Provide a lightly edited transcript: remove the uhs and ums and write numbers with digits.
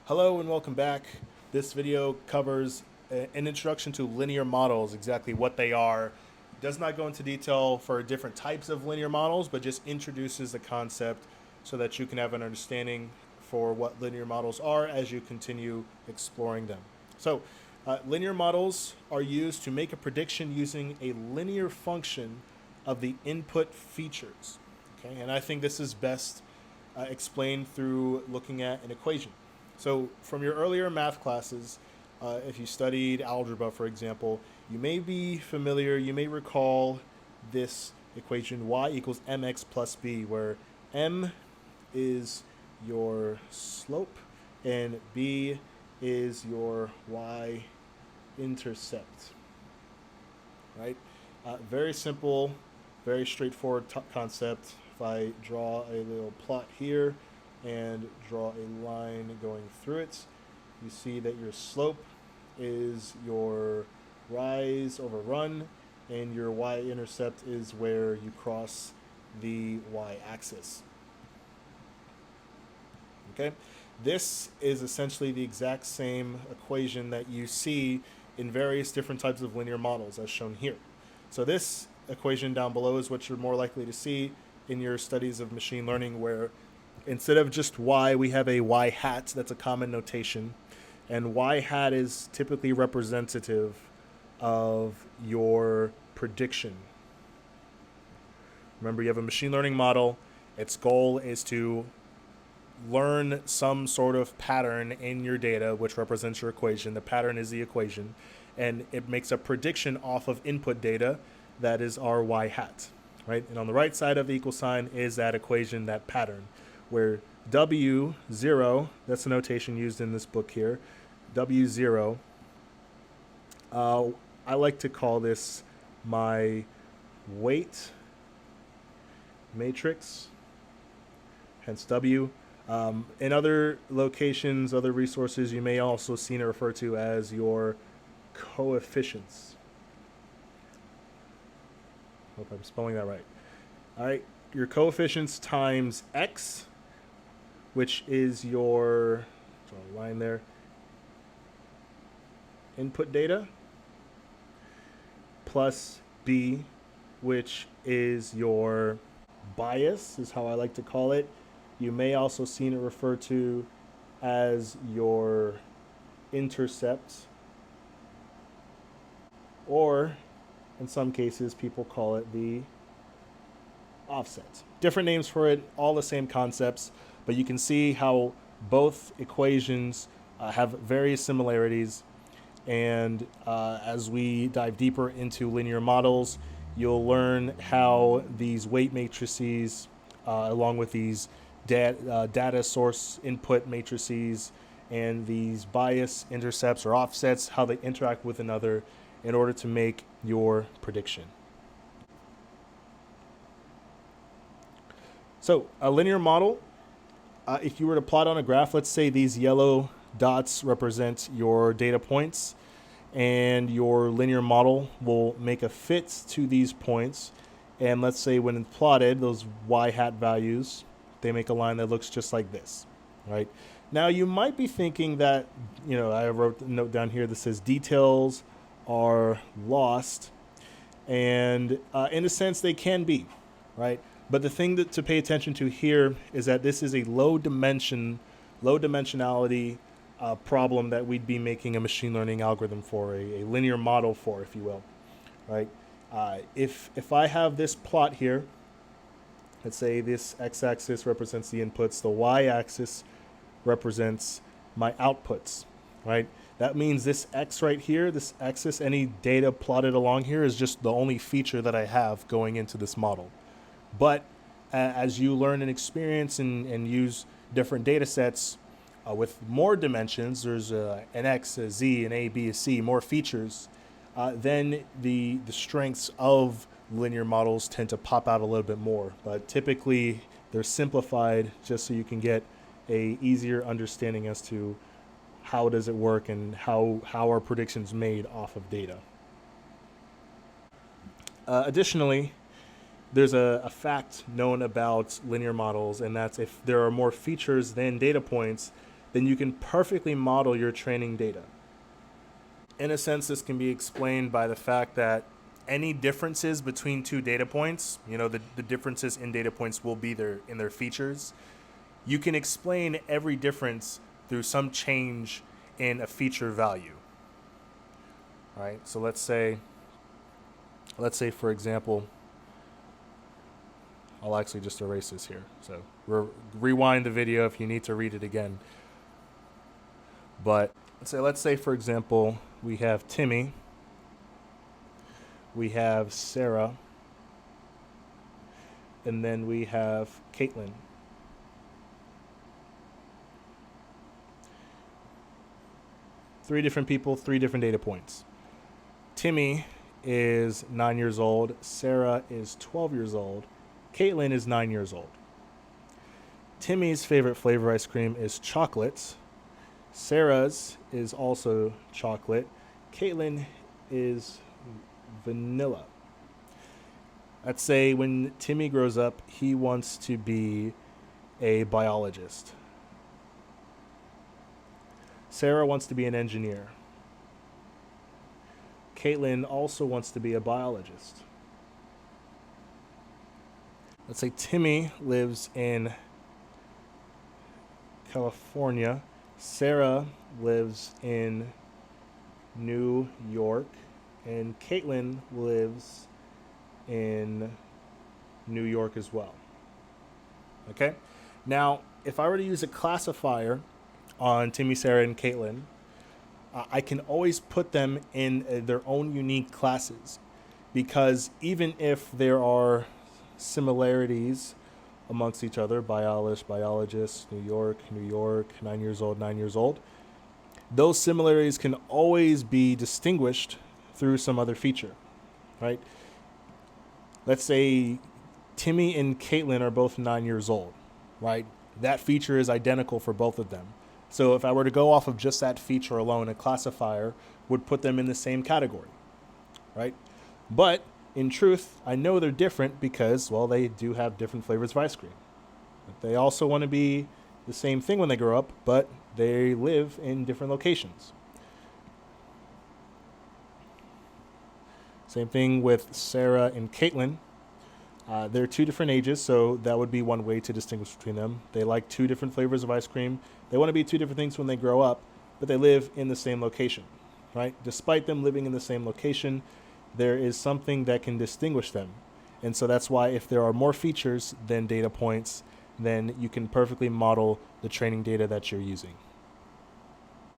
Hello and welcome back. This video covers an introduction to linear models, exactly what they are. It does not go into detail for different types of linear models, but just introduces the concept so that you can have an understanding for what linear models are as you continue exploring them. So, linear models are used to make a prediction using a linear function of the input features. Okay, and I think this is best explained through looking at an equation. So, from your earlier math classes, if you studied algebra, for example, you may be familiar, you may recall this equation y equals mx plus b, where m is your slope and b is your y intercept. Right? Very simple, very straightforward concept. If I draw a little plot here and draw a line going through it, you see that your slope is your rise over run, and your y-intercept is where you cross the y-axis. Okay, this is essentially the exact same equation that you see in various different types of linear models as shown here. So this equation down below is what you're more likely to see in your studies of machine learning, where instead of just y, we have a y hat. That's a common notation. And y hat is typically representative of your prediction. Remember, you have a machine learning model. Its goal is to learn some sort of pattern in your data, which represents your equation. The pattern is the equation. And it makes a prediction off of input data that is our y hat. Right? And on the right side of the equal sign is that equation, that pattern, where W0, that's the notation used in this book here, W0, I like to call this my weight matrix, hence W. In other locations, other resources, you may also see it referred to as your coefficients. Hope I'm spelling that right. All right, your coefficients times X, which is your, draw a line there, input data, plus B, which is your bias, is how I like to call it. You may also see it referred to as your intercept, or in some cases, people call it the offset. Different names for it, all the same concepts, but you can see how both equations have various similarities. And as we dive deeper into linear models, you'll learn how these weight matrices, along with these data source input matrices and these bias intercepts or offsets, how they interact with another in order to make your prediction. So a linear model, if you were to plot on a graph, let's say these yellow dots represent your data points, and your linear model will make a fit to these points. And let's say when it's plotted, those y hat values, they make a line that looks just like this, right? Now you might be thinking that, I wrote a note down here that says details are lost, and in a sense they can be, right? But the thing to pay attention to here is that this is a low dimensionality problem that we'd be making a machine learning algorithm for, a linear model for, if you will, right? If I have this plot here, let's say this x-axis represents the inputs, the y-axis represents my outputs, right? That means this x right here, this axis, any data plotted along here is just the only feature that I have going into this model. But as you learn and experience and use different data sets with more dimensions, there's an x, a z, an a, b, a c, more features, then the strengths of linear models tend to pop out a little bit more. But typically they're simplified just so you can get a easier understanding as to how does it work and how are predictions made off of data. Additionally, there's a fact known about linear models, and that's if there are more features than data points, then you can perfectly model your training data. In a sense, this can be explained by the fact that any differences between two data points, the differences in data points will be there in their features. You can explain every difference through some change in a feature value. All right, so let's say for example, I'll actually just erase this here. So rewind the video if you need to read it again. But let's say for example, we have Timmy, we have Sarah, and then we have Caitlin. Three different people, three different data points. Timmy is 9 years old. Sarah is 12 years old. Caitlin is 9 years old. Timmy's favorite flavor ice cream is chocolate. Sarah's is also chocolate. Caitlin is vanilla. Let's say when Timmy grows up, he wants to be a biologist. Sarah wants to be an engineer. Caitlin also wants to be a biologist. Let's say Timmy lives in California. Sarah lives in New York. And Caitlin lives in New York as well. Okay? Now, if I were to use a classifier on Timmy, Sarah, and Caitlin, I can always put them in their own unique classes, because even if there are similarities amongst each other, biologist, New York, 9 years old, those similarities can always be distinguished through some other feature, right? Let's say Timmy and Caitlin are both 9 years old, right? That feature is identical for both of them. So if I were to go off of just that feature alone, a classifier would put them in the same category, right? But in truth, I know they're different because, well, they do have different flavors of ice cream. But they also want to be the same thing when they grow up, but they live in different locations. Same thing with Sarah and Caitlin. They're two different ages, so that would be one way to distinguish between them. They like two different flavors of ice cream. They want to be two different things when they grow up, but they live in the same location, right? Despite them living in the same location, there is something that can distinguish them. And so that's why if there are more features than data points, then you can perfectly model the training data that you're using.